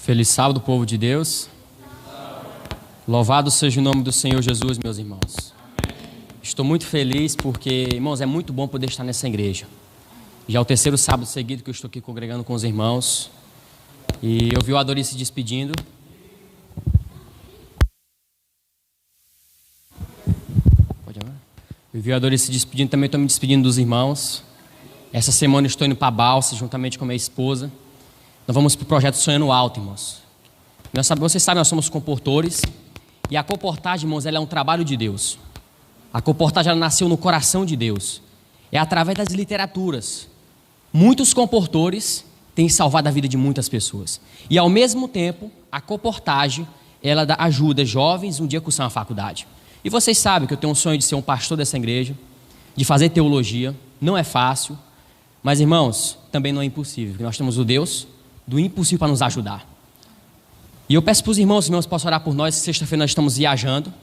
Feliz sábado, povo de Deus. Louvado seja o nome do Senhor Jesus, meus irmãos. Estou muito feliz porque, irmãos, é muito bom poder estar nessa igreja. Já é o terceiro sábado seguido que eu estou aqui congregando com os irmãos. E eu vi o Adori se despedindo. Eu vi o Adori se despedindo, também estou me despedindo dos irmãos. Essa semana eu estou indo para a Balsa, juntamente com a minha esposa. Nós vamos para o projeto Sonhando Alto, irmãos. Vocês sabem, nós somos comportores. E a comportagem, irmãos, ela é um trabalho de Deus. A comportagem, ela nasceu no coração de Deus. É através das literaturas. Muitos comportores têm salvado a vida de muitas pessoas. E, ao mesmo tempo, a comportagem, ela ajuda jovens um dia a cursar uma faculdade. E vocês sabem que eu tenho um sonho de ser um pastor dessa igreja, de fazer teologia. Não é fácil, mas, irmãos, também não é impossível, porque nós temos o Deus do impossível para nos ajudar. E eu peço para os irmãos possam orar por nós. Sexta-feira nós estamos viajando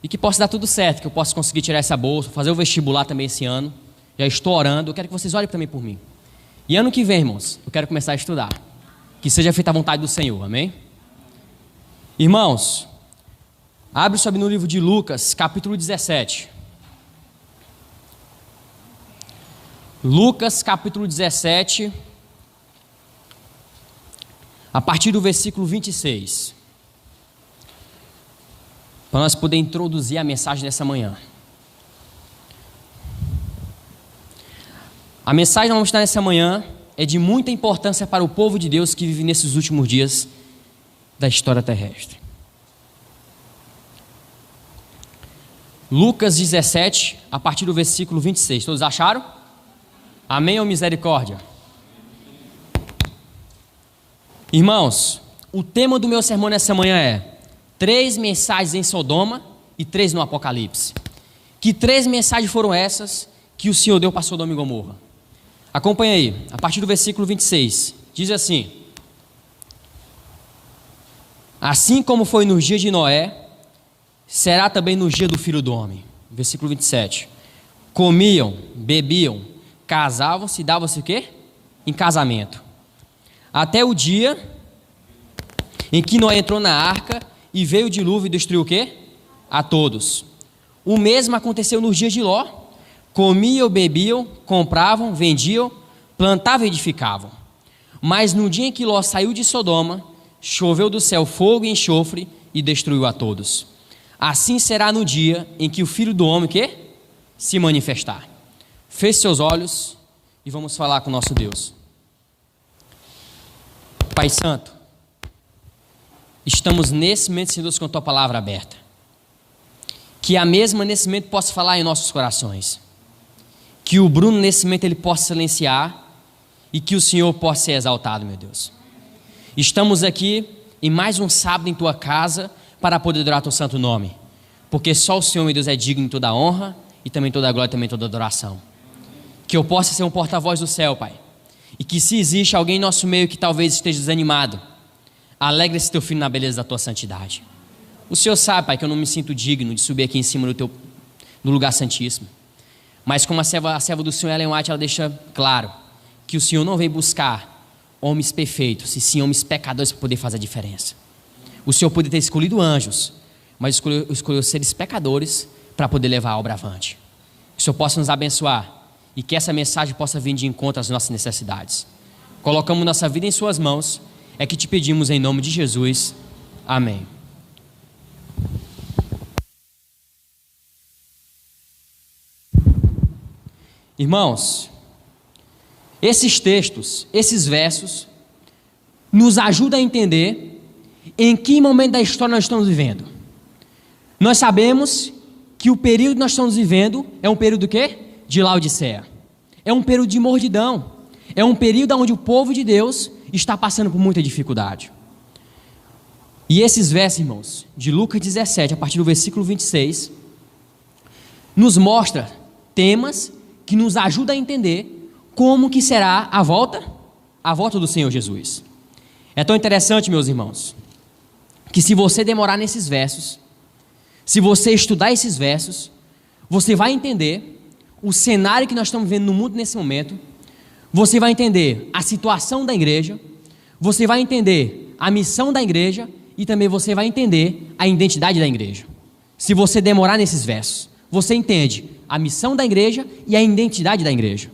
e que possa dar tudo certo, que eu possa conseguir tirar essa bolsa, fazer o vestibular também esse ano. Já estou orando, eu quero que vocês orem também por mim. E ano que vem, irmãos, eu quero começar a estudar, que seja feita a vontade do Senhor, amém? Irmãos, abre sua Bíblia no livro de Lucas, capítulo 17. Lucas, capítulo 17, a partir do versículo 26. Para nós poder introduzir a mensagem dessa manhã. A mensagem que nós vamos estar nessa manhã é de muita importância para o povo de Deus que vive nesses últimos dias da história terrestre. Lucas 17, a partir do versículo 26. Todos acharam? Amém ou misericórdia? Irmãos, o tema do meu sermão nessa manhã é 3 mensagens em Sodoma e 3 no Apocalipse. Que 3 mensagens foram essas que o Senhor deu para Sodoma e Gomorra? Acompanha aí, a partir do versículo 26. Diz assim: assim como foi nos dias de Noé, será também no dia do Filho do Homem. Versículo 27. Comiam, bebiam, casavam-se e davam-se o quê? Em casamento. Até o dia em que Noé entrou na arca e veio o dilúvio e destruiu o quê? A todos. O mesmo aconteceu nos dias de Ló. Comiam, bebiam, compravam, vendiam, plantavam e edificavam. Mas no dia em que Ló saiu de Sodoma, choveu do céu fogo e enxofre e destruiu a todos. Assim será no dia em que o Filho do Homem quê? Se manifestar. Feche seus olhos e vamos falar com o nosso Deus. Pai Santo, estamos nesse momento, Senhor Deus, com a Tua palavra aberta. Que a mesma nesse momento possa falar em nossos corações. Que o Bruno nesse momento ele possa silenciar e que o Senhor possa ser exaltado, meu Deus. Estamos aqui em mais um sábado em Tua casa para poder adorar Teu santo nome. Porque só o Senhor, meu Deus, é digno de toda a honra e também toda a glória e também toda a adoração. Que eu possa ser um porta-voz do céu, Pai. E que se existe alguém em nosso meio que talvez esteja desanimado, alegre-se Teu filho na beleza da Tua santidade. O Senhor sabe, Pai, que eu não me sinto digno de subir aqui em cima do lugar santíssimo. Mas como a serva do Senhor, Ellen White, ela deixa claro que o Senhor não veio buscar homens perfeitos, e sim homens pecadores para poder fazer a diferença. O Senhor poderia ter escolhido anjos, mas escolheu seres pecadores para poder levar a obra avante. Que o Senhor possa nos abençoar e que essa mensagem possa vir de encontro às nossas necessidades. Colocamos nossa vida em Suas mãos, é que te pedimos em nome de Jesus. Amém. Irmãos, esses textos, esses versos, nos ajudam a entender em que momento da história nós estamos vivendo. Nós sabemos que o período que nós estamos vivendo é um período do quê? De Laodiceia. É um período de mordidão. É um período onde o povo de Deus está passando por muita dificuldade. E esses versos, irmãos, de Lucas 17, a partir do versículo 26, nos mostra temas que nos ajudam a entender como que será a volta do Senhor Jesus. É tão interessante, meus irmãos, que se você demorar nesses versos, se você estudar esses versos, você vai entender o cenário que nós estamos vivendo no mundo nesse momento, você vai entender a situação da igreja, você vai entender a missão da igreja e também você vai entender a identidade da igreja. Se você demorar nesses versos, você entende a missão da igreja e a identidade da igreja.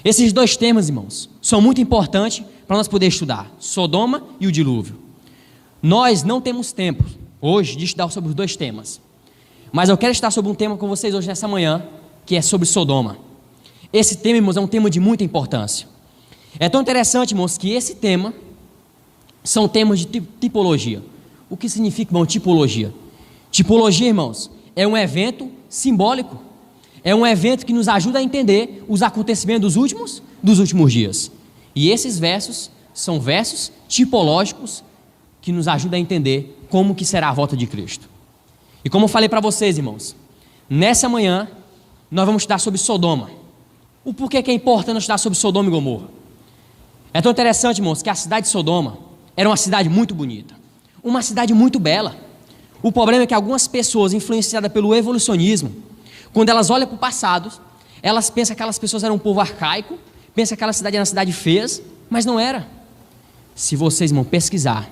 Esses dois temas, irmãos, são muito importantes para nós poder estudar, Sodoma e o dilúvio. Nós não temos tempo hoje de estudar sobre os dois temas, mas eu quero estudar sobre um tema com vocês hoje nessa manhã, que é sobre Sodoma. Esse tema, irmãos, é um tema de muita importância. É tão interessante, irmãos, que esse tema são temas de tipologia. O que significa, irmão, tipologia? Tipologia, irmãos, é um evento simbólico. É um evento que nos ajuda a entender os acontecimentos dos últimos dias. E esses versos são versos tipológicos que nos ajudam a entender como que será a volta de Cristo. E como eu falei para vocês, irmãos, nessa manhã nós vamos estudar sobre Sodoma. O porquê que é importante estudar sobre Sodoma e Gomorra? É tão interessante, irmãos, que a cidade de Sodoma era uma cidade muito bonita, uma cidade muito bela. O problema é que algumas pessoas influenciadas pelo evolucionismo, quando elas olham para o passado, elas pensam que aquelas pessoas eram um povo arcaico, pensam que aquela cidade era uma cidade feia, mas não era. Se vocês vão pesquisar,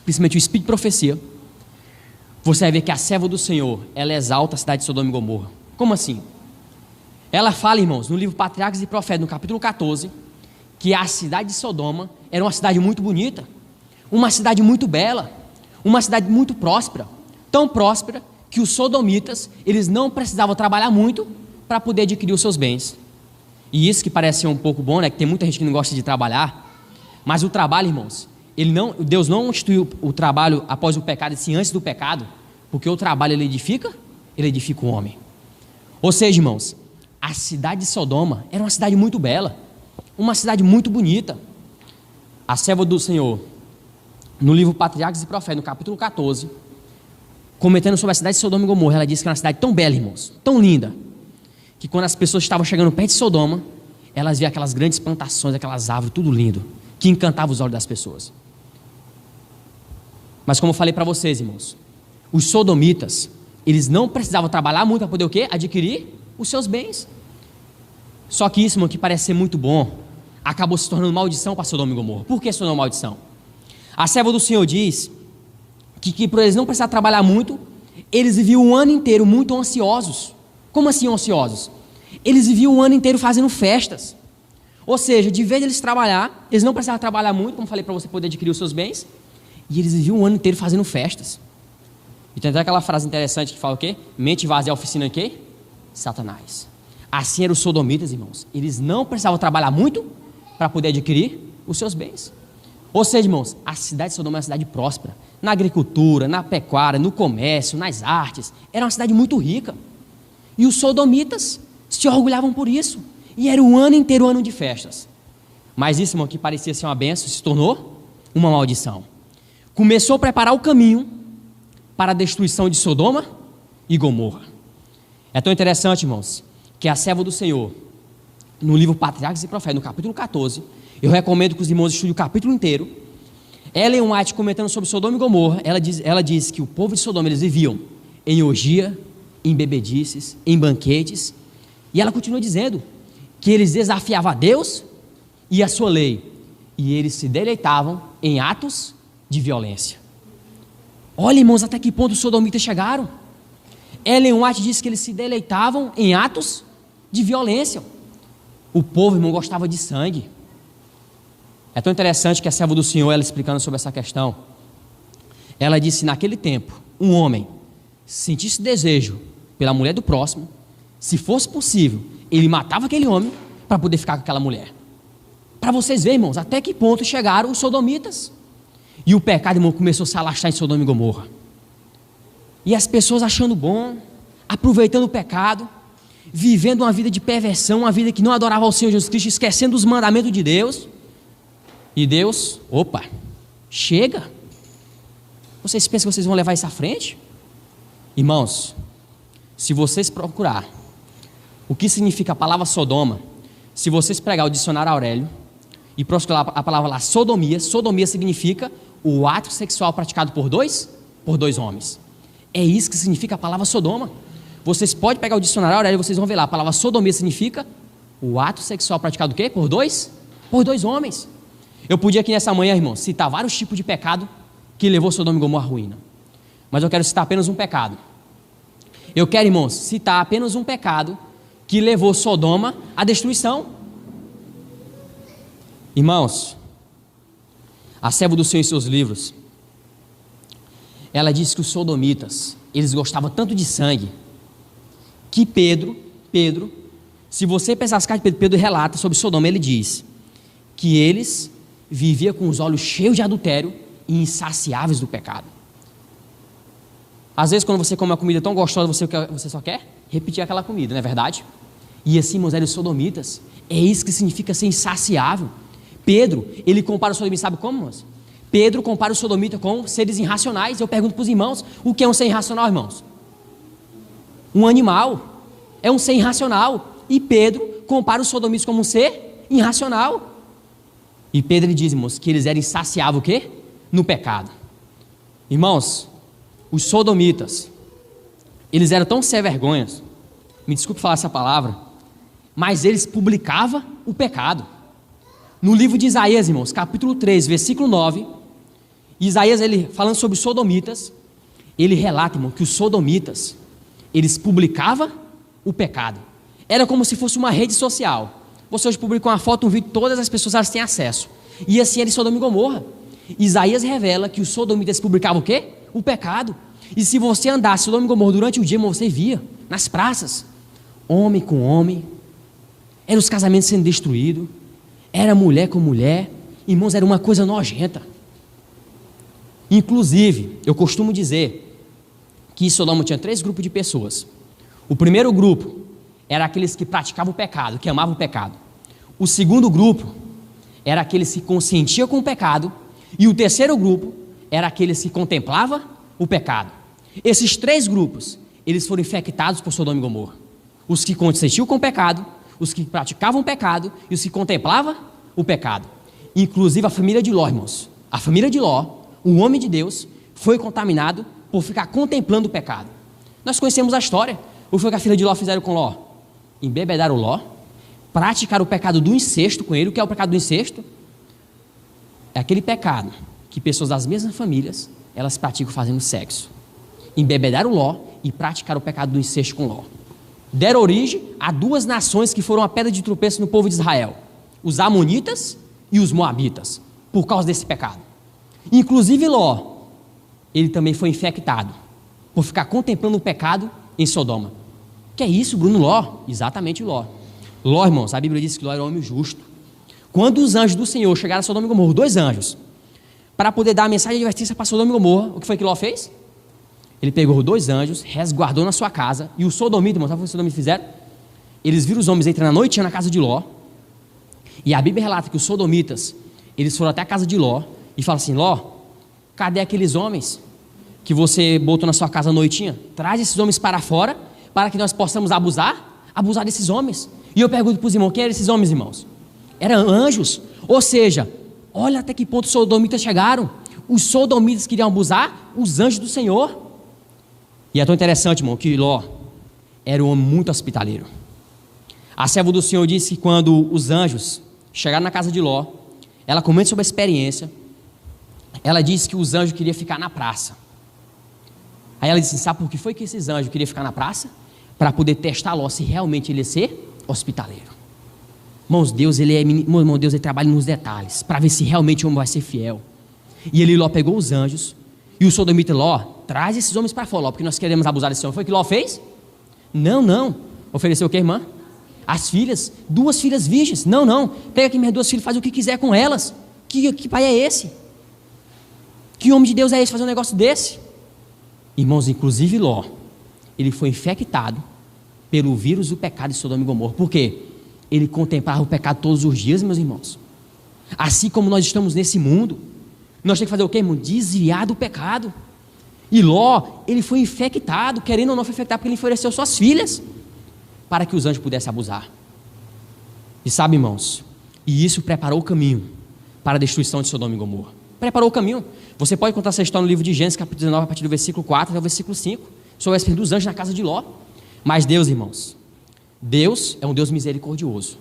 principalmente o Espírito de Profecia, você vai ver que a serva do Senhor, ela exalta a cidade de Sodoma e Gomorra. Como assim? Ela fala, irmãos, no livro Patriarcas e Profetas, no capítulo 14, que a cidade de Sodoma era uma cidade muito bonita, uma cidade muito bela, uma cidade muito próspera, tão próspera que os sodomitas, eles não precisavam trabalhar muito para poder adquirir os seus bens. E isso que parece ser um pouco bom, né? Que tem muita gente que não gosta de trabalhar, mas o trabalho, irmãos, Deus não instituiu o trabalho após o pecado, e sim antes do pecado, porque o trabalho ele edifica o homem. Ou seja, irmãos, a cidade de Sodoma era uma cidade muito bela, uma cidade muito bonita. A serva do Senhor, no livro Patriarcas e Profetas, no capítulo 14, comentando sobre a cidade de Sodoma e Gomorra, ela diz que era uma cidade tão bela, irmãos, tão linda, que quando as pessoas estavam chegando perto de Sodoma, elas viam aquelas grandes plantações, aquelas árvores, tudo lindo, que encantava os olhos das pessoas. Mas como eu falei para vocês, irmãos, os sodomitas, eles não precisavam trabalhar muito para poder o quê? Adquirir os seus bens. Só que isso, irmão, que parece ser muito bom, acabou se tornando maldição para Sodoma e Gomorra. Por que se tornou maldição? A serva do Senhor diz que por eles não precisar trabalhar muito, eles viviam o ano inteiro muito ansiosos. Como assim ansiosos? Eles viviam o ano inteiro fazendo festas. Ou seja, de vez de eles trabalhar, eles não precisavam trabalhar muito, como falei para você poder adquirir os seus bens, e eles viviam o ano inteiro fazendo festas. E tem até aquela frase interessante que fala o quê? Mente vazia é a oficina de quê? Satanás. Assim eram os sodomitas, irmãos. Eles não precisavam trabalhar muito para poder adquirir os seus bens. Ou seja, irmãos, a cidade de Sodoma é uma cidade próspera. Na agricultura, na pecuária, no comércio, nas artes. Era uma cidade muito rica. E os sodomitas se orgulhavam por isso. E era o ano inteiro um ano de festas. Mas isso, irmão, que parecia ser uma bênção, se tornou uma maldição. Começou a preparar o caminho para a destruição de Sodoma e Gomorra. É tão interessante, irmãos, que a serva do Senhor, no livro Patriarcas e Profetas, no capítulo 14, eu recomendo que os irmãos estudem o capítulo inteiro. Ellen White, comentando sobre Sodoma e Gomorra, ela diz que o povo de Sodoma, eles viviam em orgia, em bebedices, em banquetes, e ela continua dizendo que eles desafiavam a Deus e a sua lei, e eles se deleitavam em atos de violência. Olha, irmãos, até que ponto os sodomitas chegaram. Ellen White diz que eles se deleitavam em atos de violência. O povo, irmão, gostava de sangue. É tão interessante que a serva do Senhor, ela explicando sobre essa questão, ela disse: naquele tempo, um homem sentisse desejo pela mulher do próximo, se fosse possível, ele matava aquele homem para poder ficar com aquela mulher. Para vocês verem, irmãos, até que ponto chegaram os sodomitas. E o pecado, irmão, começou a se alastrar em Sodoma e Gomorra. E as pessoas achando bom, aproveitando o pecado, vivendo uma vida de perversão, uma vida que não adorava ao Senhor Jesus Cristo, esquecendo os mandamentos de Deus. E Deus, opa, chega. Vocês pensam que vocês vão levar isso à frente? Irmãos, se vocês procurar o que significa a palavra Sodoma, se vocês pegar o dicionário Aurélio e procurar a palavra lá, sodomia, sodomia significa o ato sexual praticado por dois homens. É isso que significa a palavra Sodoma. Vocês podem pegar o dicionário Aurélio e vocês vão ver lá, a palavra sodomia significa o ato sexual praticado o quê? Por dois homens. Eu podia aqui nessa manhã, irmãos, citar vários tipos de pecado que levou Sodoma e Gomorra à ruína. Mas eu quero citar apenas um pecado. Eu quero, irmãos, citar apenas um pecado que levou Sodoma à destruição. Irmãos, a serva do Senhor em seus livros, ela diz que os sodomitas, eles gostavam tanto de sangue, que Pedro, se você pensar as cartas de Pedro relata sobre Sodoma, ele diz que eles viviam com os olhos cheios de adultério e insaciáveis do pecado. Às vezes, quando você come uma comida tão gostosa, você só quer repetir aquela comida, não é verdade? E assim, irmãos, eram os sodomitas. É isso que significa ser insaciável. Pedro, ele compara os sodomitas, sabe como, irmãos? Pedro compara o sodomita com seres irracionais. Eu pergunto para os irmãos, o que é um ser irracional, irmãos? Um animal é um ser irracional. E Pedro compara os sodomitas como um ser irracional. E Pedro, ele diz, irmãos, que eles eram insaciáveis o quê? No pecado. Irmãos, os sodomitas, eles eram tão sem vergonhas, me desculpe falar essa palavra, mas eles publicavam o pecado. No livro de Isaías, irmãos, capítulo 3, versículo 9, Isaías, ele falando sobre os sodomitas, ele relata, irmão, que os sodomitas, eles publicavam o pecado. Era como se fosse uma rede social. Você hoje publica uma foto, um vídeo, todas as pessoas elas têm acesso. E assim era em Sodoma e Gomorra. Isaías revela que os sodomitas publicavam o quê? O pecado. E se você andasse Sodoma e Gomorra durante o dia, você via nas praças, homem com homem, eram os casamentos sendo destruídos, era mulher com mulher, irmãos, era uma coisa nojenta. Inclusive, eu costumo dizer que em Sodoma tinha 3 grupos de pessoas. O primeiro grupo era aqueles que praticavam o pecado, que amavam o pecado. O segundo grupo era aqueles que consentiam com o pecado. E o terceiro grupo era aqueles que contemplavam o pecado. Esses 3 grupos, eles foram infectados por Sodoma e Gomorra. Os que consentiam com o pecado, os que praticavam o pecado e os que contemplavam o pecado. Inclusive a família de Ló, irmãos. A família de Ló, um homem de Deus, foi contaminado por ficar contemplando o pecado. Nós conhecemos a história. O que foi que a filha de Ló fizeram com Ló? Embebedaram Ló, praticaram o pecado do incesto com ele. O que é o pecado do incesto? É aquele pecado que pessoas das mesmas famílias, elas praticam fazendo sexo. Embebedaram Ló e praticaram o pecado do incesto com Ló. Deram origem a 2 nações que foram a pedra de tropeço no povo de Israel: os amonitas e os moabitas, por causa desse pecado. Inclusive Ló, ele também foi infectado por ficar contemplando o pecado em Sodoma. Que é isso, Bruno? Ló? Exatamente Ló. Ló, irmãos, a Bíblia diz que Ló era um homem justo. Quando os anjos do Senhor chegaram a Sodoma e Gomorra, 2 anjos, para poder dar a mensagem de advertência para Sodoma e Gomorra, o que foi que Ló fez? Ele pegou 2 anjos, resguardou na sua casa, e os sodomitas, irmãos, sabe o que os sodomitas fizeram? Eles viram os homens entrando à noite na casa de Ló, e a Bíblia relata que os sodomitas, eles foram até a casa de Ló, e falaram assim: Ló, cadê aqueles homens que você botou na sua casa à noitinha? Traz esses homens para fora, para que nós possamos abusar desses homens. E eu pergunto para os irmãos, quem eram esses homens, irmãos? Eram anjos. Ou seja, olha até que ponto os sodomitas chegaram. Os sodomitas queriam abusar os anjos do Senhor. E é tão interessante, irmão, que Ló era um homem muito hospitaleiro. A serva do Senhor disse que quando os anjos chegaram na casa de Ló, ela comenta sobre a experiência. Ela disse que os anjos queriam ficar na praça. Aí ela disse: sabe por que foi que esses anjos queriam ficar na praça? Para poder testar Ló se realmente ele ia ser hospitaleiro. Irmãos, Deus ele trabalha nos detalhes, para ver se realmente o homem vai ser fiel. E ele, Ló, pegou os anjos, e o sodomita: Ló, traz esses homens para fora, Ló, porque nós queremos abusar desse homem. Foi o que Ló fez? Não. Ofereceu o que, irmã? As filhas, 2 filhas virgens. Não, pega aqui minhas 2 filhas, faz o que quiser com elas. Que pai é esse? Que homem de Deus é esse fazer um negócio desse? Irmãos, inclusive Ló, ele foi infectado pelo vírus do pecado de Sodoma e Gomorra. Por quê? Ele contemplava o pecado todos os dias, meus irmãos. Assim como nós estamos nesse mundo, nós temos que fazer o quê, irmão? Desviar do pecado. E Ló, ele foi infectado, querendo ou não foi infectado, porque ele ofereceu suas filhas para que os anjos pudessem abusar. E sabe, irmãos, e isso preparou o caminho para a destruição de Sodoma e Gomorra. Preparou o caminho. Você pode contar essa história no livro de Gênesis, capítulo 19, a partir do versículo 4 até o versículo 5, sobre a experiência dos anjos na casa de Ló. Mas Deus, irmãos, Deus é um Deus misericordioso,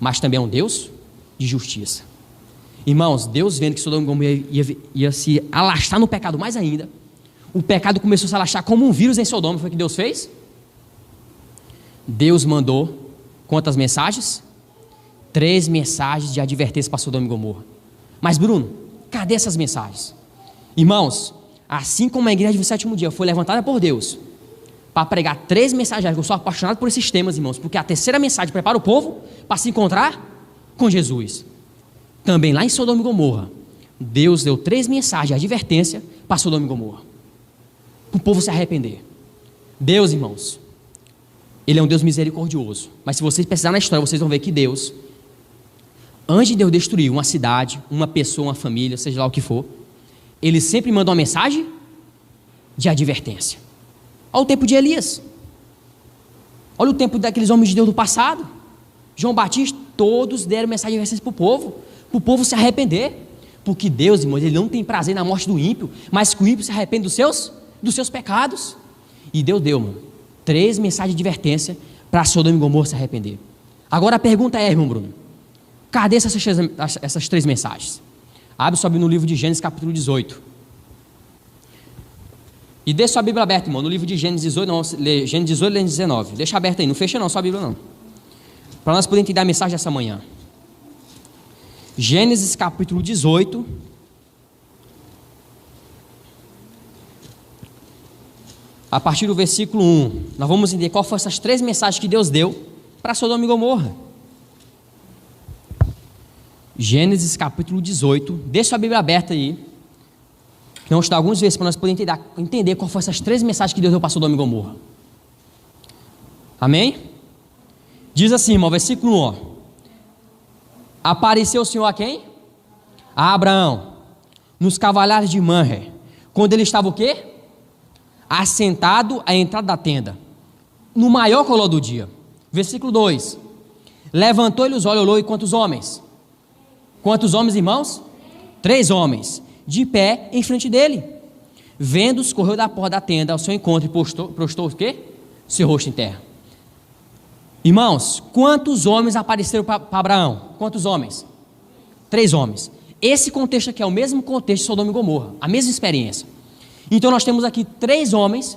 mas também é um Deus de justiça. Irmãos, Deus vendo que Sodoma e Gomorra ia se alastrar no pecado mais ainda, o pecado começou a se alastrar como um vírus em Sodoma. Foi o que Deus fez? Deus mandou quantas mensagens? 3 mensagens de advertência para Sodoma e Gomorra. Mas Bruno, cadê essas mensagens? Irmãos, assim como a igreja do 7º dia foi levantada por Deus para pregar 3 mensagens, eu sou apaixonado por esses temas, irmãos, porque a terceira mensagem prepara o povo para se encontrar com Jesus. Também lá em Sodoma e Gomorra, Deus deu 3 mensagens de advertência para Sodoma e Gomorra, para o povo se arrepender. Deus, irmãos, Ele é um Deus misericordioso, mas se vocês pesquisarem na história, vocês vão ver que Deus, antes de Deus destruir uma cidade, uma pessoa, uma família, seja lá o que for, Ele sempre manda uma mensagem de advertência. Olha o tempo de Elias, olha o tempo daqueles homens de Deus do passado, João Batista, todos deram mensagem de advertência para o povo se arrepender, porque Deus, irmãos, Ele não tem prazer na morte do ímpio, mas que o ímpio se arrepende dos seus pecados. E Deus deu, mano, 3 mensagens de advertência para Sodoma e Gomorra se arrepender. Agora a pergunta é, irmão Bruno, cadê essas 3 mensagens? Abre sua Bíblia no livro de Gênesis capítulo 18. E deixa sua Bíblia aberta, irmão, no livro de Gênesis 18, não, Gênesis 18, Gênesis 19. Deixa aberta aí, não fecha não, sua Bíblia não. Para nós podermos entender a mensagem dessa manhã. Gênesis capítulo 18. A partir do versículo 1, nós vamos entender qual foram essas 3 mensagens que Deus deu para Sodoma e Gomorra. Gênesis capítulo 18, deixa a Bíblia aberta aí. Vamos estudar alguns versículos para nós podermos entender qual foram essas 3 mensagens que Deus deu para Sodoma e Gomorra. Amém? Diz assim, irmão, versículo 1. Apareceu o Senhor a quem? A Abraão, nos cavaleiros de Manre, quando ele estava o quê? Assentado à entrada da tenda, no maior calor do dia. Versículo 2. Levantou-lhe os olhos, olhou, e quantos homens? Quantos homens, irmãos? 3 homens, de pé em frente dele. Vendo-os, correu da porta da tenda ao seu encontro e prostou o quê? Seu rosto em terra. Irmãos, quantos homens apareceram para Abraão? Quantos homens? 3 homens. Esse contexto aqui é o mesmo contexto de Sodoma e Gomorra, a mesma experiência. Então nós temos aqui 3 homens,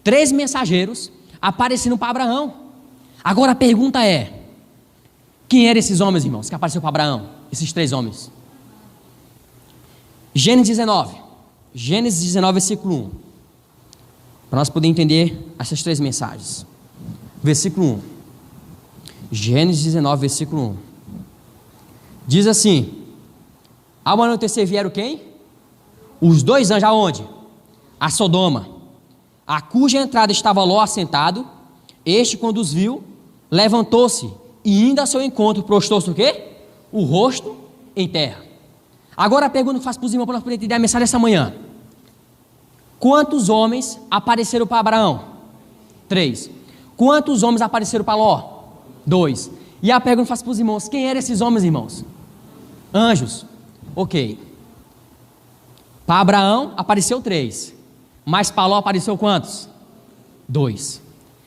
3 mensageiros aparecendo para Abraão. Agora a pergunta é: quem eram esses homens, irmãos, que apareceram para Abraão? Esses 3 homens. Gênesis 19, versículo 1. Para nós podermos entender essas 3 mensagens. Versículo 1. Gênesis 19, versículo 1. Diz assim: ao anoitecer vieram quem? Os 2 anjos aonde? A Sodoma, a cuja entrada estava Ló assentado. Este, quando os viu, levantou-se e indo ao seu encontro, prostou-se o quê? O rosto em terra. Agora a pergunta que eu faço para os irmãos para nós podermos entender a mensagem dessa manhã: quantos homens apareceram para Abraão? 3. Quantos homens apareceram para Ló? 2. E a pergunta que eu faço para os irmãos: quem eram esses homens, irmãos? Anjos. Ok. Para Abraão apareceu 3, mas para Ló apareceu quantos? 2.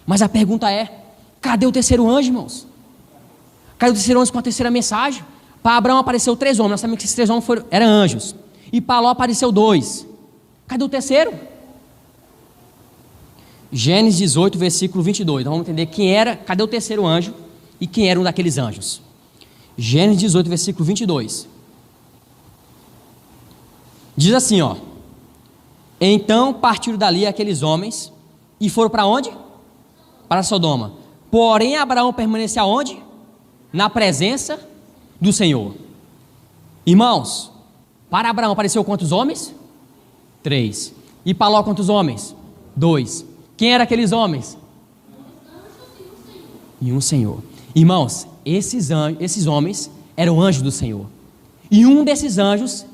Mas a pergunta é: cadê o terceiro anjo, irmãos? Cadê o terceiro anjo com a terceira mensagem? Para Abraão apareceu 3 homens, nós sabemos que esses 3 homens eram anjos, e para Ló apareceu 2. Cadê o terceiro? Gênesis 18, versículo 22, nós vamos entender quem era, cadê o terceiro anjo e quem era um daqueles anjos. Gênesis 18, versículo 22. Diz assim, ó: então partiram dali aqueles homens e foram para onde? Para Sodoma. Porém Abraão permaneceu aonde? Na presença do Senhor. Irmãos, para Abraão apareceu quantos homens? 3. E para Ló quantos homens? 2. Quem eram aqueles homens? E um Senhor. Irmãos, esses homens eram anjos do Senhor. E um desses anjos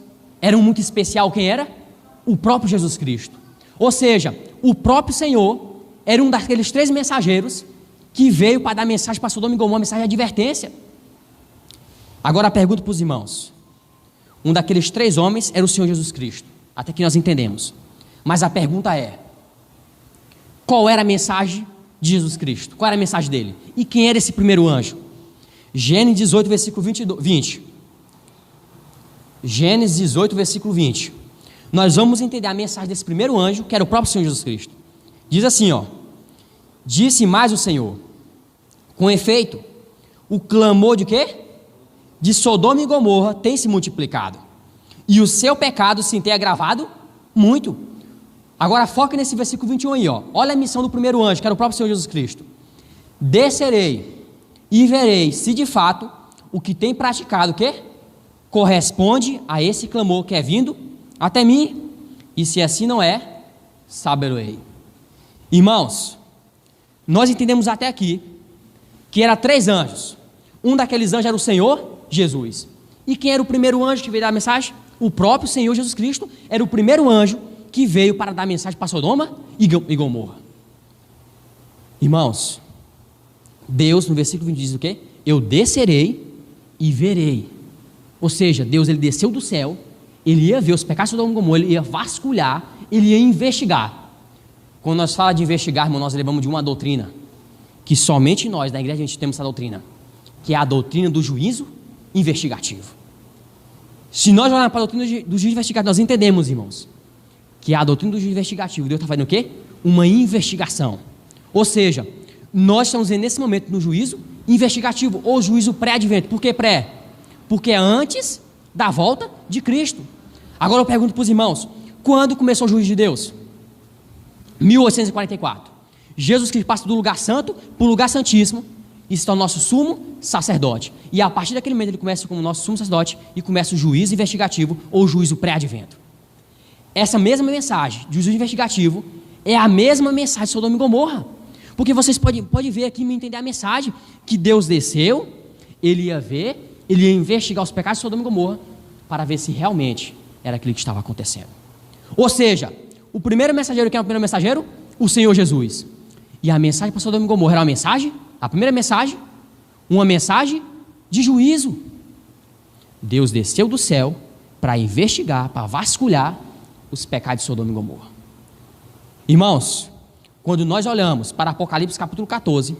era um muito especial. Quem era? O próprio Jesus Cristo. Ou seja, o próprio Senhor era um daqueles 3 mensageiros que veio para dar mensagem para Sodoma e Gomorra, uma mensagem de advertência. Agora pergunto para os irmãos: um daqueles 3 homens era o Senhor Jesus Cristo, até que nós entendemos. Mas a pergunta é: qual era a mensagem de Jesus Cristo? Qual era a mensagem dele? E quem era esse primeiro anjo? Gênesis 18, versículo 20. Gênesis 18, versículo 20. Nós vamos entender a mensagem desse primeiro anjo, que era o próprio Senhor Jesus Cristo. Diz assim, ó: disse mais o Senhor, com efeito, o clamor de quê? De Sodoma e Gomorra tem se multiplicado, e o seu pecado se tem agravado muito. Agora foca nesse versículo 21 aí, ó. Olha a missão do primeiro anjo, que era o próprio Senhor Jesus Cristo. Descerei e verei se de fato o que tem praticado, o quê? Corresponde a esse clamor que é vindo até mim, e se assim não é, saberei. Irmãos, nós entendemos até aqui que era 3 anjos. Um daqueles anjos era o Senhor Jesus. E quem era o primeiro anjo que veio dar a mensagem? O próprio Senhor Jesus Cristo era o primeiro anjo que veio para dar a mensagem para Sodoma e Gomorra. Irmãos, Deus no versículo 20 diz o quê? Eu descerei e verei. Ou seja, Deus ele desceu do céu, ele ia ver os pecados de Sodoma e Gomorra, ele ia vasculhar, ele ia investigar. Quando nós falamos de investigar, irmão, nós levamos de uma doutrina, que somente nós, da igreja, a gente temos essa doutrina, que é a doutrina do juízo investigativo. Se nós olharmos para a doutrina do juízo investigativo, nós entendemos, irmãos, que a doutrina do juízo investigativo, Deus está fazendo o quê? Uma investigação. Ou seja, nós estamos nesse momento no juízo investigativo, ou juízo pré-advento. Por que pré? Porque é antes da volta de Cristo. Agora eu pergunto para os irmãos, quando começou o juízo de Deus? 1844. Jesus Cristo passa do lugar santo para o lugar santíssimo e se torna nosso sumo sacerdote. E a partir daquele momento ele começa como nosso sumo sacerdote e começa o juízo investigativo ou juízo pré-advento. Essa mesma mensagem de juízo investigativo é a mesma mensagem de Sodoma e Gomorra. Porque vocês podem ver aqui e me entender a mensagem que Deus desceu, ele ia ver, ele ia investigar os pecados de Sodoma e Gomorra para ver se realmente era aquilo que estava acontecendo. Ou seja, o primeiro mensageiro, quem é o primeiro mensageiro? O Senhor Jesus. E a mensagem para Sodoma e Gomorra era uma mensagem, a primeira mensagem, uma mensagem de juízo. Deus desceu do céu para investigar, para vasculhar os pecados de Sodoma e Gomorra. Irmãos, quando nós olhamos para Apocalipse capítulo 14,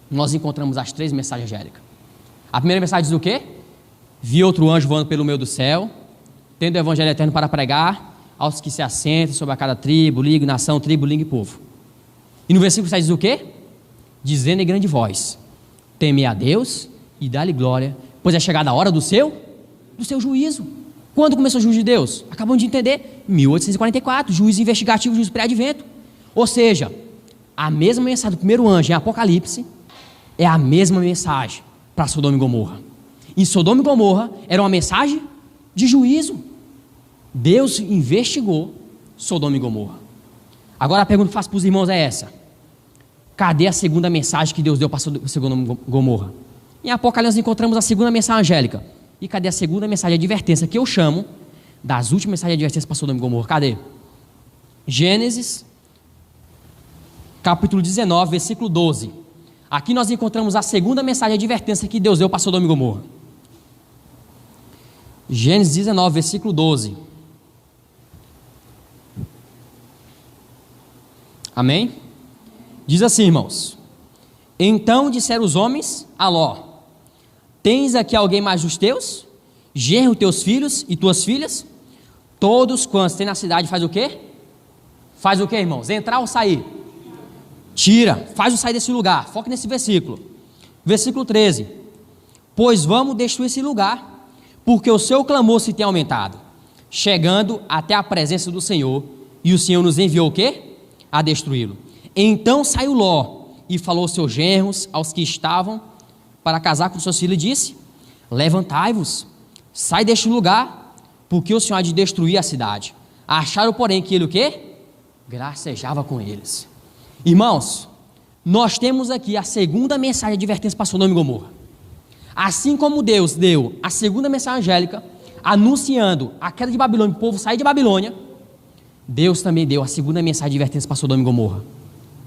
nós encontramos as 3 mensagens angélicas. A primeira mensagem diz o quê? Vi outro anjo voando pelo meio do céu, tendo o evangelho eterno para pregar aos que se assentam sobre a cada tribo, língua, nação, tribo, língua e povo. E no versículo 7 diz o quê? Dizendo em grande voz, teme a Deus e dá-lhe glória, pois é chegada a hora do seu juízo. Quando começou o juízo de Deus? Acabamos de entender, 1844, juízo investigativo, juízo pré-advento. Ou seja, a mesma mensagem do primeiro anjo em Apocalipse é a mesma mensagem para Sodoma e Gomorra. Em Sodoma e Gomorra era uma mensagem de juízo. Deus investigou Sodoma e Gomorra. Agora a pergunta que faço para os irmãos é essa: cadê a segunda mensagem que Deus deu para Sodoma e Gomorra? Em Apocalipse encontramos a segunda mensagem angélica. E cadê a segunda mensagem de advertência, que eu chamo das últimas mensagens de advertência para Sodoma e Gomorra? Cadê? Gênesis capítulo 19, versículo 12. Aqui nós encontramos a segunda mensagem de advertência que Deus deu para Sodoma e Gomorra. Gênesis 19, versículo 12. Amém? Diz assim, irmãos: então disseram os homens a Ló: tens aqui alguém mais dos teus? Genro teus filhos e tuas filhas? Todos quantos tem na cidade faz o quê? Faz o quê, irmãos? Entrar ou sair? Tira, faz-o sair desse lugar. Foca nesse versículo. Versículo 13. Pois vamos destruir esse lugar, porque o seu clamor se tem aumentado, chegando até a presença do Senhor, e o Senhor nos enviou o quê? A destruí-lo. Então saiu Ló e falou aos seus genros, aos que estavam para casar com seus filhos, e disse: levantai-vos, sai deste lugar, porque o Senhor há de destruir a cidade. Acharam, porém, que ele o quê? Gracejava com eles. Irmãos, nós temos aqui a segunda mensagem de advertência para Sodoma e Gomorra. Assim como Deus deu a segunda mensagem angélica, anunciando a queda de Babilônia, o povo sair de Babilônia, Deus também deu a segunda mensagem de advertência para Sodoma e Gomorra.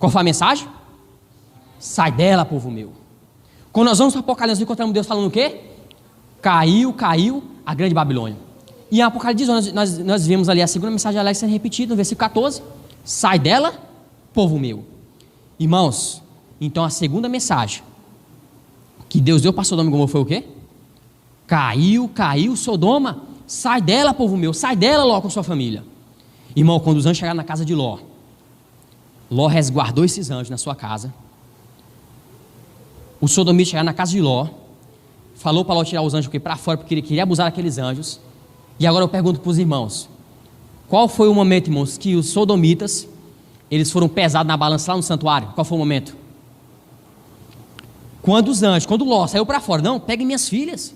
Qual foi a mensagem? Sai dela, povo meu. Quando nós vamos para o Apocalipse, encontramos Deus falando o quê? Caiu a grande Babilônia. E em Apocalipse nós vemos ali a segunda mensagem angélica sendo repetida no versículo 14. Sai dela, povo meu. Irmãos, então a segunda mensagem que Deus deu para Sodoma e Gomorra foi o quê? Caiu Sodoma Sai dela, povo meu, sai dela, Ló, com sua família. Irmão, quando os anjos chegaram na casa de Ló, Ló resguardou esses anjos na sua casa. Os sodomitas chegaram na casa de Ló, falou para Ló tirar os anjos para fora, porque ele queria abusar daqueles anjos. E agora eu pergunto para os irmãos, qual foi o momento, irmãos, que os sodomitas, eles foram pesados na balança lá no santuário? Qual foi o momento? Quando os anjos, quando Ló saiu para fora, não, peguem minhas filhas.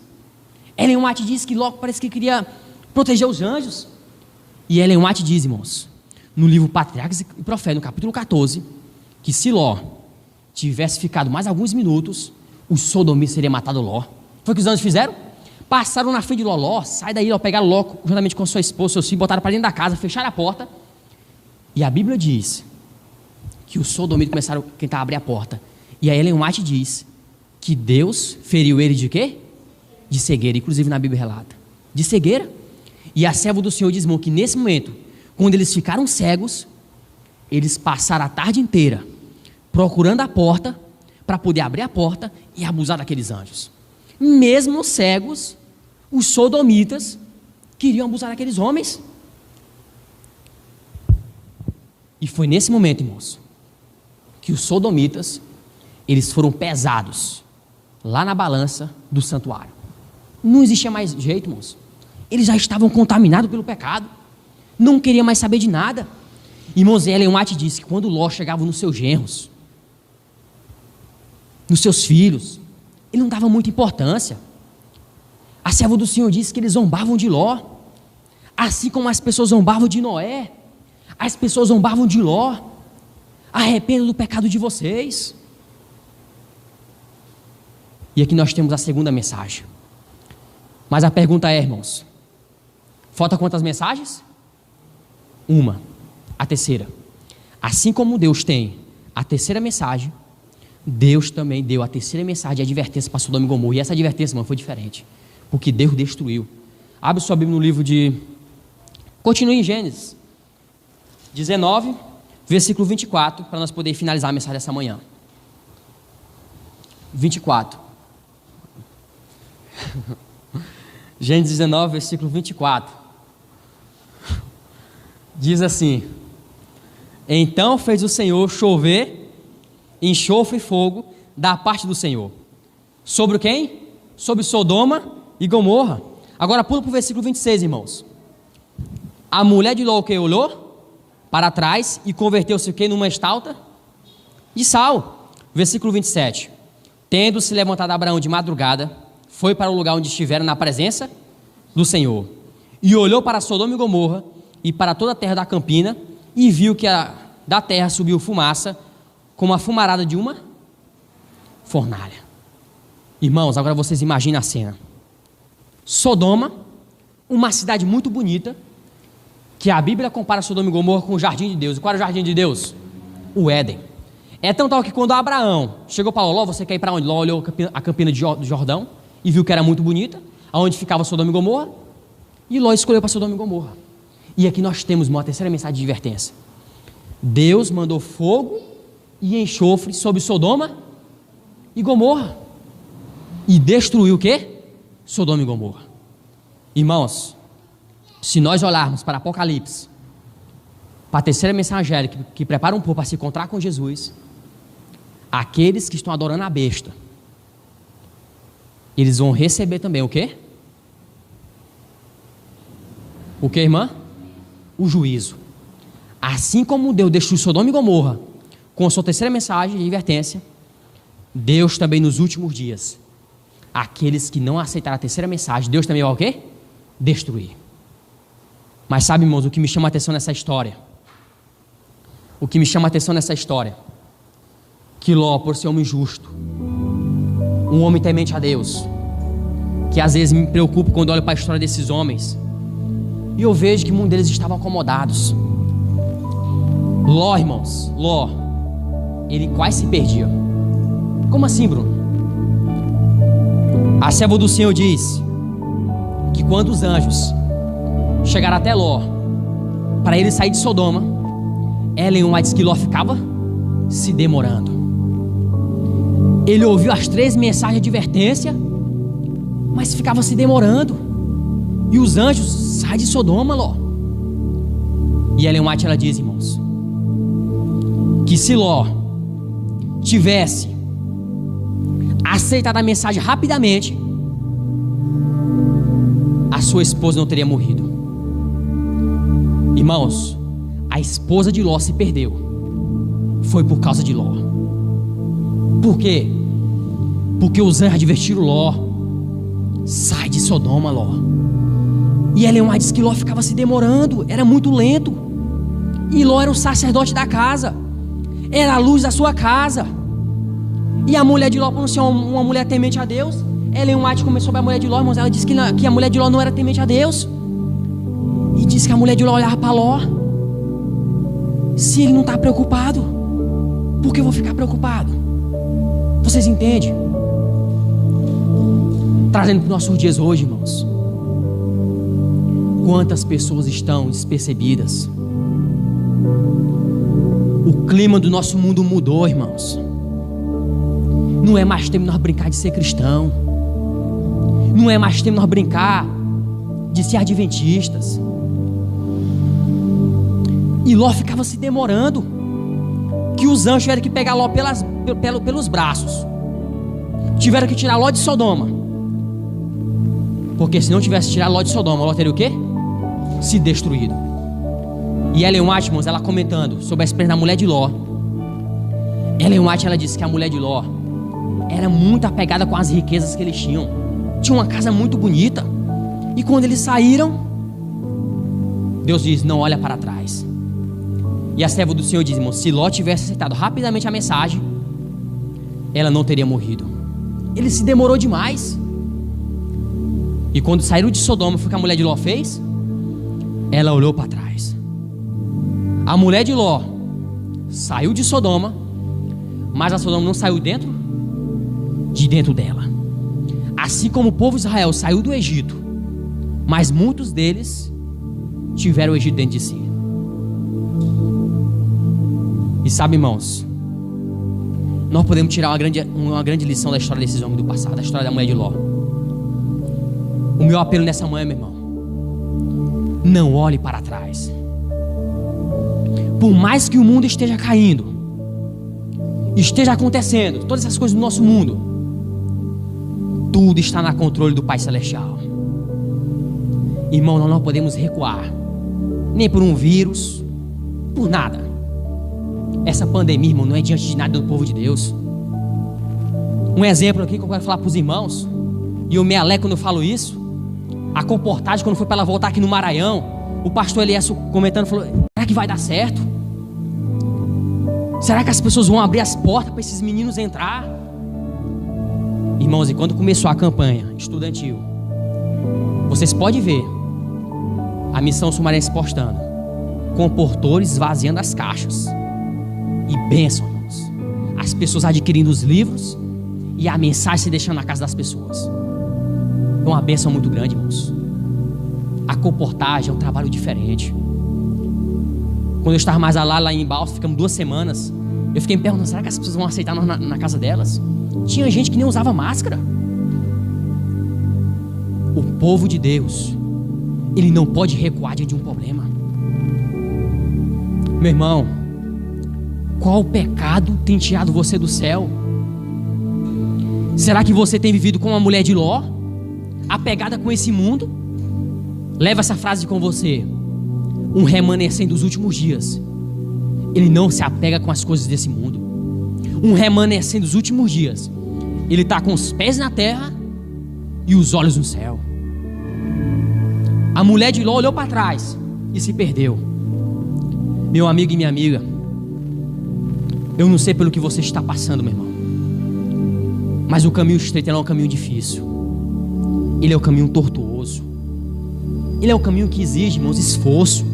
Ellen White disse que Ló parece que queria proteger os anjos. E Ellen White diz, irmãos, no livro Patriarcas e Profetas, no capítulo 14, que se Ló tivesse ficado mais alguns minutos, os sodomitas teriam matado Ló. Foi o que os anjos fizeram? Passaram na frente de Ló, Ló, sai daí, Ló, pegaram Ló juntamente com sua esposa, seus filhos, botaram para dentro da casa, fecharam a porta. E a Bíblia diz que os sodomitas começaram a tentar abrir a porta. E a Ellen White diz que Deus feriu ele de quê? De cegueira, inclusive na Bíblia relata. De cegueira. E a serva do Senhor diz, irmão, que nesse momento, quando eles ficaram cegos, eles passaram a tarde inteira procurando a porta para poder abrir a porta e abusar daqueles anjos. Mesmo cegos, os sodomitas queriam abusar daqueles homens. E foi nesse momento, irmãos, que os sodomitas, eles foram pesados lá na balança do santuário. Não existia mais jeito, irmãos. Eles já estavam contaminados pelo pecado. Não queriam mais saber de nada. Irmãos, Ellen White disse que quando Ló chegava nos seus genros, nos seus filhos, ele não dava muita importância. A serva do Senhor disse que eles zombavam de Ló. Assim como as pessoas zombavam de Noé, as pessoas zombavam de Ló. Arrependam do pecado de vocês. E aqui nós temos a segunda mensagem. Mas a pergunta é, irmãos, falta quantas mensagens? Uma. A terceira. Assim como Deus tem a terceira mensagem, Deus também deu a terceira mensagem de advertência para Sodoma e Gomorra. E essa advertência, irmão, foi diferente. Porque Deus destruiu. Abre sua Bíblia no livro de... Continue em Gênesis 19, versículo 24, para nós poder finalizar a mensagem dessa manhã. 24. Gênesis 19, versículo 24. Diz assim: então fez o Senhor chover enxofre e fogo da parte do Senhor. Sobre quem? Sobre Sodoma e Gomorra. Agora pula para o versículo 26, irmãos. A mulher de Ló que olhou para trás e converteu-se o quê? Numa estalta de sal. Versículo 27. Tendo se levantado Abraão de madrugada, foi para o lugar onde estiveram na presença do Senhor. E olhou para Sodoma e Gomorra e para toda a terra da campina e viu que da terra subiu fumaça como a fumarada de uma fornalha. Irmãos, agora vocês imaginem a cena. Sodoma, uma cidade muito bonita, que a Bíblia compara Sodoma e Gomorra com o jardim de Deus. E qual era o jardim de Deus? O Éden. É tão tal que quando Abraão chegou para Ló, você quer ir para onde? Ló olhou a campina do Jordão e viu que era muito bonita, aonde ficava Sodoma e Gomorra, e Ló escolheu para Sodoma e Gomorra. E aqui nós temos uma terceira mensagem de advertência. Deus mandou fogo e enxofre sobre Sodoma e Gomorra, e destruiu o quê? Sodoma e Gomorra. Irmãos, se nós olharmos para Apocalipse, para a terceira mensagem que prepara um povo para se encontrar com Jesus, aqueles que estão adorando a besta, eles vão receber também o quê? O quê, irmã? O juízo. Assim como Deus destruiu Sodoma e Gomorra com a sua terceira mensagem de advertência, Deus também nos últimos dias, aqueles que não aceitaram a terceira mensagem, Deus também vai o quê? Destruir. Mas sabe, irmãos, o que me chama a atenção nessa história? O que me chama a atenção nessa história? Que Ló, por ser homem justo, um homem temente a Deus, que às vezes me preocupa quando olho para a história desses homens, e eu vejo que muitos deles estavam acomodados. Ló, irmãos, Ló, ele quase se perdia. Como assim, Bruno? A serva do Senhor diz que quando os anjos chegaram até Ló, para ele sair de Sodoma, Ellen White diz que Ló ficava se demorando. Ele ouviu as 3 mensagens de advertência, mas ficava se demorando. E os anjos, sai de Sodoma, Ló. E Ellen White, ela diz, irmãos, que se Ló tivesse aceitado a mensagem rapidamente, a sua esposa não teria morrido. Irmãos, a esposa de Ló se perdeu. Foi por causa de Ló. Por quê? Porque os anjos advertiram Ló: sai de Sodoma, Ló. E Ellen White diz que Ló ficava se demorando, era muito lento. E Ló era o sacerdote da casa, era a luz da sua casa. E a mulher de Ló, por ser uma mulher temente a Deus, Ellen White começou a ver a mulher de Ló, irmãos. Ela disse que a mulher de Ló não era temente a Deus. E disse que a mulher de Ló olhava para Ló: se ele não está preocupado, por que eu vou ficar preocupado? Vocês entendem? Trazendo para os nossos dias hoje, irmãos, quantas pessoas estão despercebidas. O clima do nosso mundo mudou, irmãos. Não é mais tempo nós brincar de ser cristão. Não é mais tempo nós brincar de ser adventistas. E Ló ficava se demorando, que os anjos tiveram que pegar Ló pelos braços. Tiveram que tirar Ló de Sodoma. Porque se não tivesse tirado Ló de Sodoma, Ló teria o quê? Se destruído. E Ellen White, irmãos, ela comentando sobre a experiência da mulher de Ló, Ellen White, ela disse que a mulher de Ló era muito apegada com as riquezas que eles tinham. Tinha uma casa muito bonita. E quando eles saíram, Deus diz: não olha para trás. E a serva do Senhor diz, irmão, se Ló tivesse aceitado rapidamente a mensagem, ela não teria morrido. Ele se demorou demais. E quando saíram de Sodoma, foi o que a mulher de Ló fez? Ela olhou para trás. A mulher de Ló saiu de Sodoma, mas a Sodoma não saiu de dentro dela. Assim como o povo de Israel saiu do Egito, mas muitos deles tiveram o Egito dentro de si. E sabe, irmãos, nós podemos tirar uma grande lição da história desses homens do passado, da história da mulher de Ló. O meu apelo nessa manhã, meu irmão, não olhe para trás. Por mais que o mundo esteja caindo, esteja acontecendo, todas essas coisas do nosso mundo, tudo está no controle do Pai Celestial. Irmão, nós não podemos recuar, nem por um vírus, por nada. Essa pandemia, irmão, não é diante de nada do povo de Deus. Um exemplo aqui que eu quero falar para os irmãos, e eu me alegro quando eu falo isso. A comportagem, quando foi para ela voltar aqui no Maranhão, o pastor Elias comentando, falou: será que vai dar certo? Será que as pessoas vão abrir as portas para esses meninos entrar? Irmãos, e quando começou a campanha estudantil, vocês podem ver a Missão Sumarense postando comportores esvaziando as caixas. E bênção, irmãos, as pessoas adquirindo os livros e a mensagem se deixando na casa das pessoas. É uma bênção muito grande, irmãos. A comportagem é um trabalho diferente. Quando eu estava mais lá em Balsa, ficamos 2 semanas, eu fiquei me perguntando: será que as pessoas vão aceitar nós na casa delas? Tinha gente que nem usava máscara. O povo de Deus, ele não pode recuar diante de um problema. Meu irmão, qual pecado tem tirado você do céu? Será que você tem vivido como a mulher de Ló, apegada com esse mundo? Leva essa frase com você: um remanescente dos últimos dias, ele não se apega com as coisas desse mundo. Um remanescente dos últimos dias, ele está com os pés na terra e os olhos no céu. A mulher de Ló olhou para trás e se perdeu. Meu amigo e minha amiga, eu não sei pelo que você está passando, meu irmão, mas o caminho estreito é um caminho difícil. Ele é um caminho tortuoso. Ele é um caminho que exige, irmãos, esforço,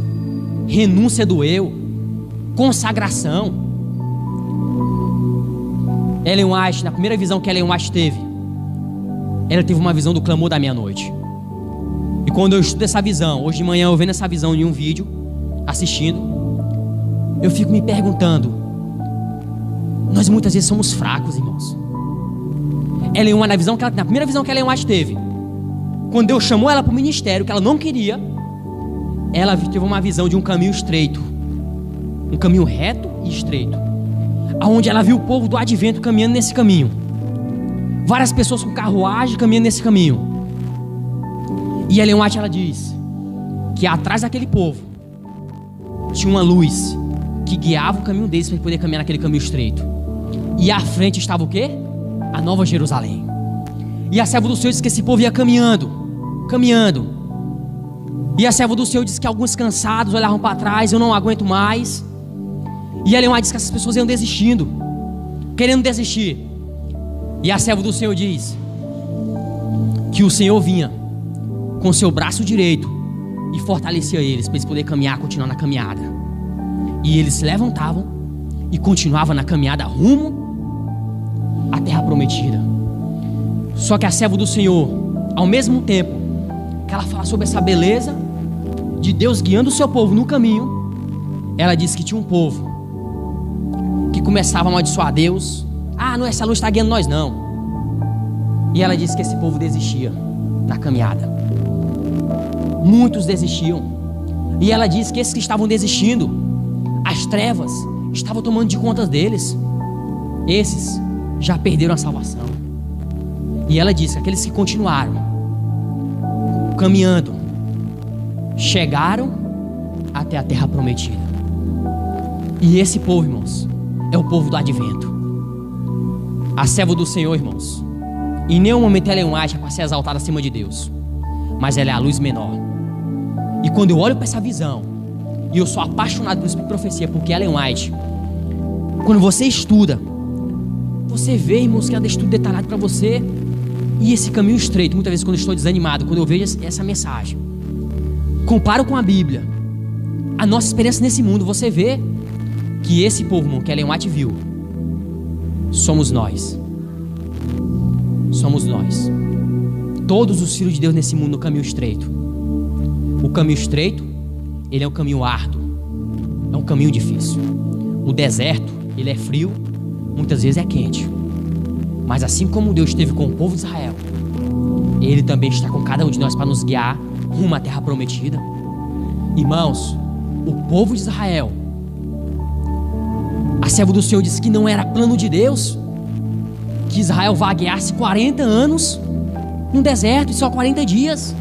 renúncia do eu, consagração. Ellen White, na primeira visão que Ellen White teve, ela teve uma visão do clamor da meia-noite. E quando eu estudo essa visão, hoje de manhã eu vendo essa visão em um vídeo, assistindo, eu fico me perguntando: nós muitas vezes somos fracos, irmãos. Ellen White, na primeira visão que Ellen White teve, quando Deus chamou ela para o ministério, que ela não queria, ela teve uma visão de um caminho estreito, um caminho reto e estreito, aonde ela viu o povo do advento caminhando nesse caminho, várias pessoas com carruagem caminhando nesse caminho. E Ellen White, ela diz que atrás daquele povo tinha uma luz que guiava o caminho deles para ele poder caminhar naquele caminho estreito. E à frente estava o quê? A Nova Jerusalém. E a serva do Senhor disse que esse povo ia caminhando. E a serva do Senhor disse que alguns cansados olhavam para trás: eu não aguento mais. E Ellen White disse que essas pessoas iam desistindo, querendo desistir. E a serva do Senhor diz que o Senhor vinha com seu braço direito e fortalecia eles para eles poderem caminhar, continuar na caminhada. E eles se levantavam e continuavam na caminhada rumo à terra prometida. Só que a serva do Senhor, ao mesmo tempo que ela fala sobre essa beleza de Deus guiando o seu povo no caminho, ela disse que tinha um povo que começava a amaldiçoar Deus. Não, essa luz está guiando nós não. E ela disse que esse povo desistia na caminhada. Muitos desistiam. E ela disse que esses que estavam desistindo, as trevas estavam tomando de conta deles. Esses já perderam a salvação. E ela disse que aqueles que continuaram caminhando chegaram até a terra prometida. E esse povo, irmãos, é o povo do advento. A serva do Senhor, irmãos, em nenhum momento ela é um ágio para ser exaltada acima de Deus, mas ela é a luz menor. E quando eu olho para essa visão, e eu sou apaixonado por Espírito de Profecia, porque ela é um ágio. Quando você estuda, você vê, irmãos, que ela deixa tudo detalhado para você. E esse caminho estreito, muitas vezes quando eu estou desanimado, quando eu vejo essa mensagem, comparo com a Bíblia, a nossa experiência nesse mundo, você vê que esse povo, irmão, que Ellen White viu, somos nós. Somos nós. Todos os filhos de Deus nesse mundo no caminho estreito. O caminho estreito, ele é um caminho árduo, é um caminho difícil. O deserto, ele é frio, muitas vezes é quente. Mas assim como Deus esteve com o povo de Israel, Ele também está com cada um de nós para nos guiar rumo à terra prometida. Irmãos, o povo de Israel, a serva do Senhor disse que não era plano de Deus que Israel vagueasse 40 anos no deserto, e só 40 dias.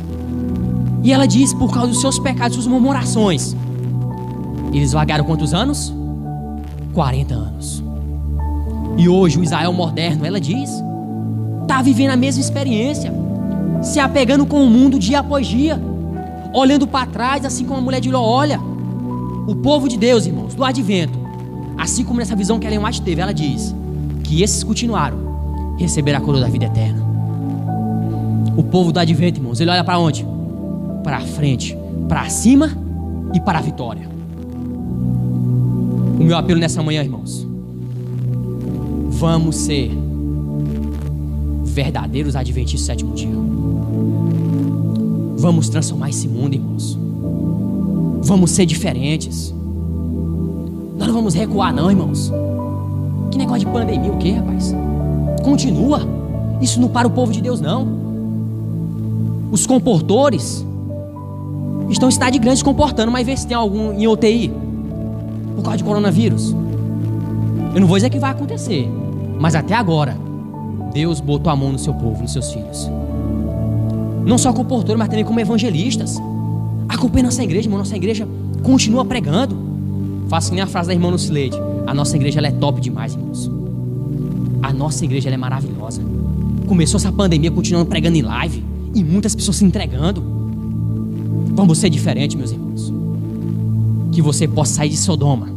E ela diz, por causa dos seus pecados, suas murmurações, eles vaguearam quantos anos? 40 anos. E hoje o Israel moderno, ela diz, está vivendo a mesma experiência, se apegando com o mundo dia após dia, olhando para trás, assim como a mulher de Ló olha. O povo de Deus, irmãos, do advento, assim como nessa visão que Ellen White teve, ela diz que esses continuaram, receberão a coroa da vida eterna. O povo do advento, irmãos, ele olha para onde? Para frente, para cima e para a vitória. O meu apelo nessa manhã, irmãos, vamos ser verdadeiros adventistas do sétimo dia. Vamos transformar esse mundo, irmãos. Vamos ser diferentes. Nós não vamos recuar não, irmãos. Que negócio de pandemia, o que, rapaz? Continua. Isso não para o povo de Deus, não. Os comportores estão em cidade grande se comportando, mas vê se tem algum em UTI por causa de coronavírus. Eu não vou dizer que vai acontecer, mas até agora Deus botou a mão no seu povo, nos seus filhos. Não só comportores, mas também como evangelistas. Acompanhe nossa igreja, irmão. Nossa igreja continua pregando. Faço que nem a frase da irmã Nucileide: a nossa igreja, ela é top demais, irmãos. A nossa igreja, ela é maravilhosa. Começou essa pandemia continuando pregando em live e muitas pessoas se entregando. Vamos ser diferentes, meus irmãos. Que você possa sair de Sodoma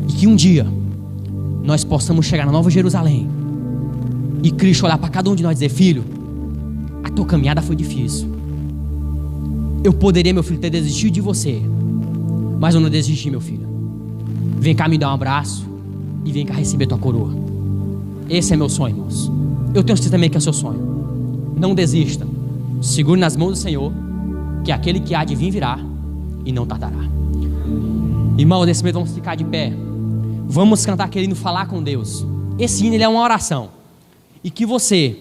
e que um dia nós possamos chegar na Nova Jerusalém e Cristo olhar para cada um de nós e dizer: filho, a tua caminhada foi difícil. Eu poderia, meu filho, ter desistido de você, mas eu não desisti, meu filho. Vem cá me dar um abraço e vem cá receber tua coroa. Esse é meu sonho, irmãos. Eu tenho certeza também que é seu sonho. Não desista. Segure nas mãos do Senhor, que aquele que há de vir virá e não tardará. Irmão, nesse momento vamos ficar de pé. Vamos cantar querendo falar com Deus. Esse hino, ele é uma oração. E que você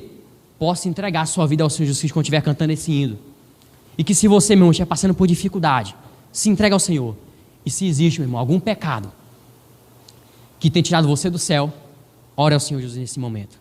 possa entregar a sua vida ao Senhor Jesus Cristo quando estiver cantando esse hino. E que se você, meu irmão, estiver passando por dificuldade, se entregue ao Senhor. E se existe, meu irmão, algum pecado que tem tirado você do céu, ore ao Senhor Jesus nesse momento.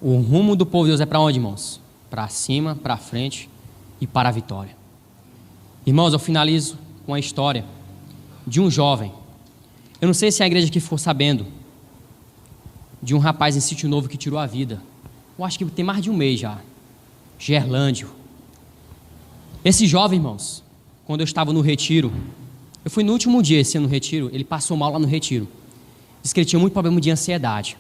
O rumo do povo de Deus é para onde, irmãos? Para cima, para frente e para a vitória. Irmãos, eu finalizo com a história de um jovem. Eu não sei se a igreja aqui ficou sabendo de um rapaz em Sítio Novo que tirou a vida. Eu acho que tem mais de um mês já. Gerlândio. Esse jovem, irmãos, quando eu estava no retiro, eu fui no último dia esse ano no retiro, ele passou mal lá no retiro. Disse que ele tinha muito problema de ansiedade.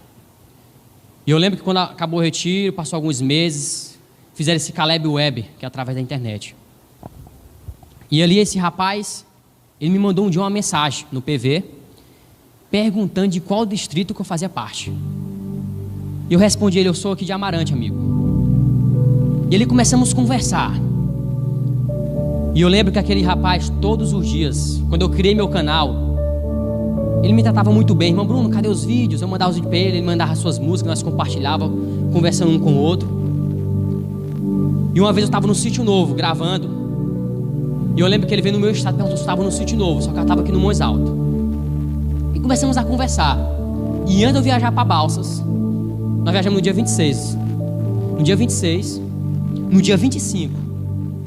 E eu lembro que quando acabou o retiro, passou alguns meses, fizeram esse Caleb Web, que é através da internet. E ali esse rapaz, ele me mandou um dia uma mensagem no PV, perguntando de qual distrito que eu fazia parte. E eu respondi ele, eu sou aqui de Amarante, amigo. E ele começamos a conversar. E eu lembro que aquele rapaz, todos os dias, quando eu criei meu canal, ele me tratava muito bem. Irmão Bruno, cadê os vídeos? Eu mandava os vídeos para ele, ele mandava as suas músicas, nós compartilhávamos, conversando um com o outro. E uma vez eu estava no Sítio Novo, gravando. E eu lembro que ele veio no meu estado e perguntou se eu estava no Sítio Novo, só que eu estava aqui no Montes Alto. E começamos a conversar. E antes de eu viajar para Balsas, nós viajamos no dia 26. No dia 26, no dia 25,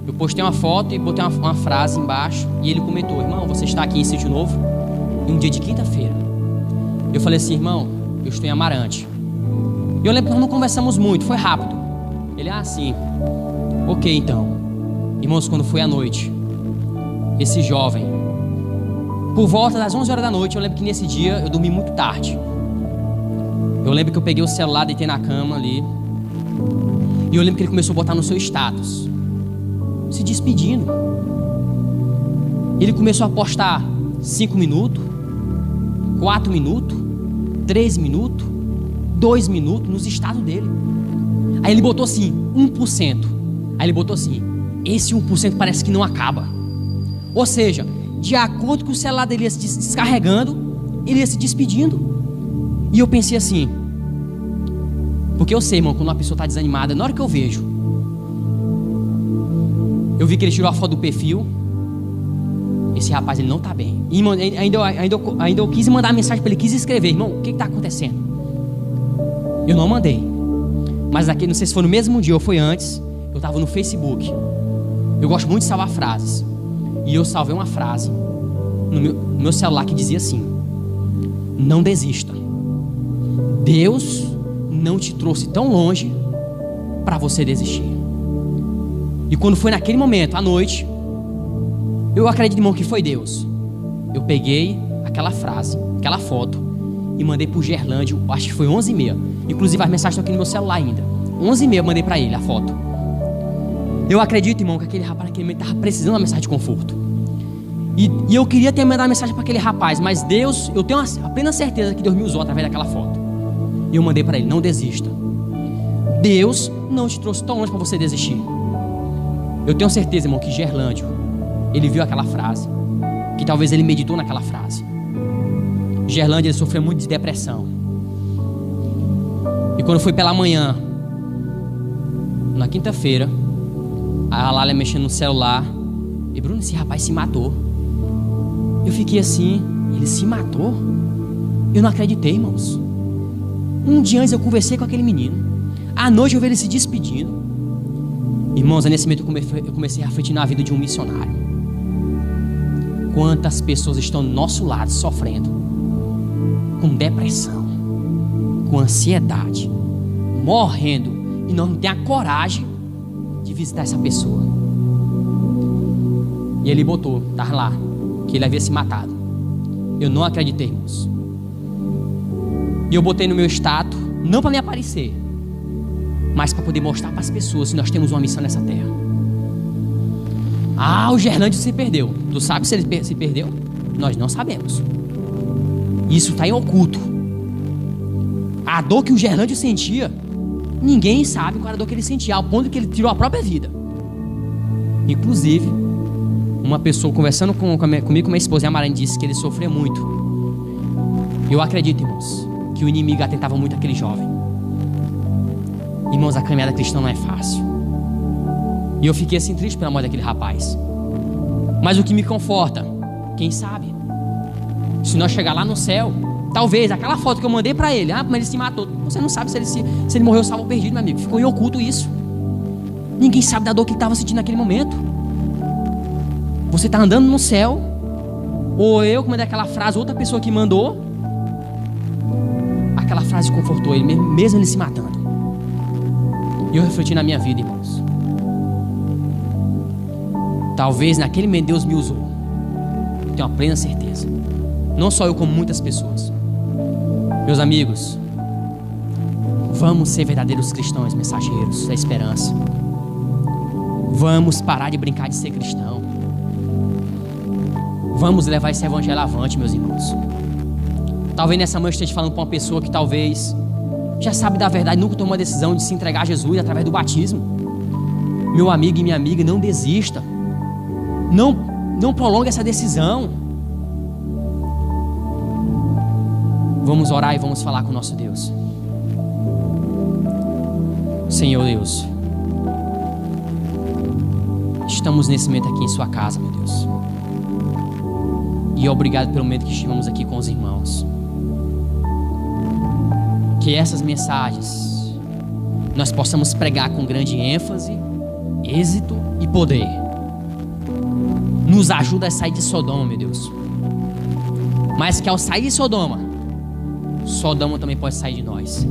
eu postei uma foto e botei uma frase embaixo. E ele comentou: irmão, você está aqui em Sítio Novo? Em um dia de quinta-feira. Eu falei assim: irmão, eu estou em Amarante. E eu lembro que nós não conversamos muito, foi rápido. Ele: sim. Ok, então. Irmãos, quando foi à noite, esse jovem, por volta das 11 horas da noite, eu lembro que nesse dia eu dormi muito tarde. Eu lembro que eu peguei o celular, deitei na cama ali. E eu lembro que ele começou a botar no seu status, se despedindo. Ele começou a postar 5 minutos, 4 minutos, 3 minutos, 2 minutos nos status dele. Aí ele botou assim, 1%. Aí ele botou assim: esse 1% parece que não acaba. Ou seja, de acordo com o celular dele ia se descarregando, ele ia se despedindo. E eu pensei assim, porque eu sei, irmão, quando uma pessoa está desanimada, na hora que eu vejo, eu vi que ele tirou a foto do perfil. Esse rapaz, ele não está bem. E, irmão, ainda eu quis mandar uma mensagem para ele, quis escrever: irmão, o que está acontecendo? Eu não mandei. Mas aqui, não sei se foi no mesmo dia ou foi antes, eu estava no Facebook. Eu gosto muito de salvar frases. E eu salvei uma frase no meu celular que dizia assim: não desista. Deus não te trouxe tão longe para você desistir. E quando foi naquele momento, à noite, eu acredito, irmão, que foi Deus. Eu peguei aquela frase, aquela foto, e mandei pro Gerlândio, acho que foi 11h30. Inclusive as mensagens estão aqui no meu celular ainda. 11h30 eu mandei para ele a foto. Eu acredito, irmão, que aquele rapaz naquele momento estava precisando de uma mensagem de conforto. E eu queria ter mandado uma mensagem para aquele rapaz, mas Deus, eu tenho a plena certeza que Deus me usou através daquela foto. E eu mandei para ele: não desista. Deus não te trouxe tão longe para você desistir. Eu tenho certeza, irmão, que Gerlândio, ele viu aquela frase, que talvez ele meditou naquela frase. Gerlândio, ele sofreu muito de depressão. E quando foi pela manhã, na quinta-feira, a Lália mexendo no celular: e Bruno, esse rapaz se matou. Eu fiquei assim: ele se matou? Eu não acreditei, irmãos. Um dia antes eu conversei com aquele menino, à noite eu vi ele se despedindo. Irmãos, é nesse momento eu comecei a refletir na vida de um missionário. Quantas pessoas estão do nosso lado sofrendo com depressão, com ansiedade, morrendo, e nós não temos a coragem de visitar essa pessoa. E ele botou, estava lá, que ele havia se matado. Eu não acreditei, irmãos. E eu botei no meu status, não para me aparecer, mas para poder mostrar para as pessoas que nós temos uma missão nessa terra. O Gerlândio se perdeu. Tu sabe se ele se perdeu? Nós não sabemos. Isso está em oculto. A dor que o Gerlândio sentia, ninguém sabe qual era a dor que ele sentia, ao ponto que ele tirou a própria vida. Inclusive, uma pessoa conversando comigo, com minha esposa, e a Marane, disse que ele sofreu muito. Eu acredito, irmãos, que o inimigo atentava muito àquele jovem. Irmãos, a caminhada cristã não é fácil. E eu fiquei assim triste pela morte daquele rapaz. Mas o que me conforta, quem sabe, se nós chegar lá no céu, talvez aquela foto que eu mandei para ele: mas ele se matou. Você não sabe se ele morreu salvo ou perdido, meu amigo. Ficou em oculto isso. Ninguém sabe da dor que ele estava sentindo naquele momento. Você está andando no céu, ou eu que mandei aquela frase, outra pessoa que mandou, aquela frase confortou ele, mesmo ele se matando. E eu refleti na minha vida, irmãos. Talvez naquele momento Deus me usou. Tenho uma plena certeza. Não só eu, como muitas pessoas. Meus amigos, vamos ser verdadeiros cristãos, mensageiros da esperança. Vamos parar de brincar de ser cristão. Vamos levar esse evangelho avante, meus irmãos. Talvez nessa manhã eu esteja falando para uma pessoa que talvez já sabe da verdade, nunca tomou a decisão de se entregar a Jesus através do batismo. Meu amigo e minha amiga, não desista. Não prolongue essa decisão. Vamos orar e vamos falar com o nosso Deus. Senhor Deus, estamos nesse momento aqui em sua casa, meu Deus. E obrigado pelo momento que estivemos aqui com os irmãos. Que essas mensagens nós possamos pregar com grande ênfase, êxito e poder. Nos ajuda a sair de Sodoma, meu Deus. Mas que ao sair de Sodoma, Sodoma também pode sair de nós.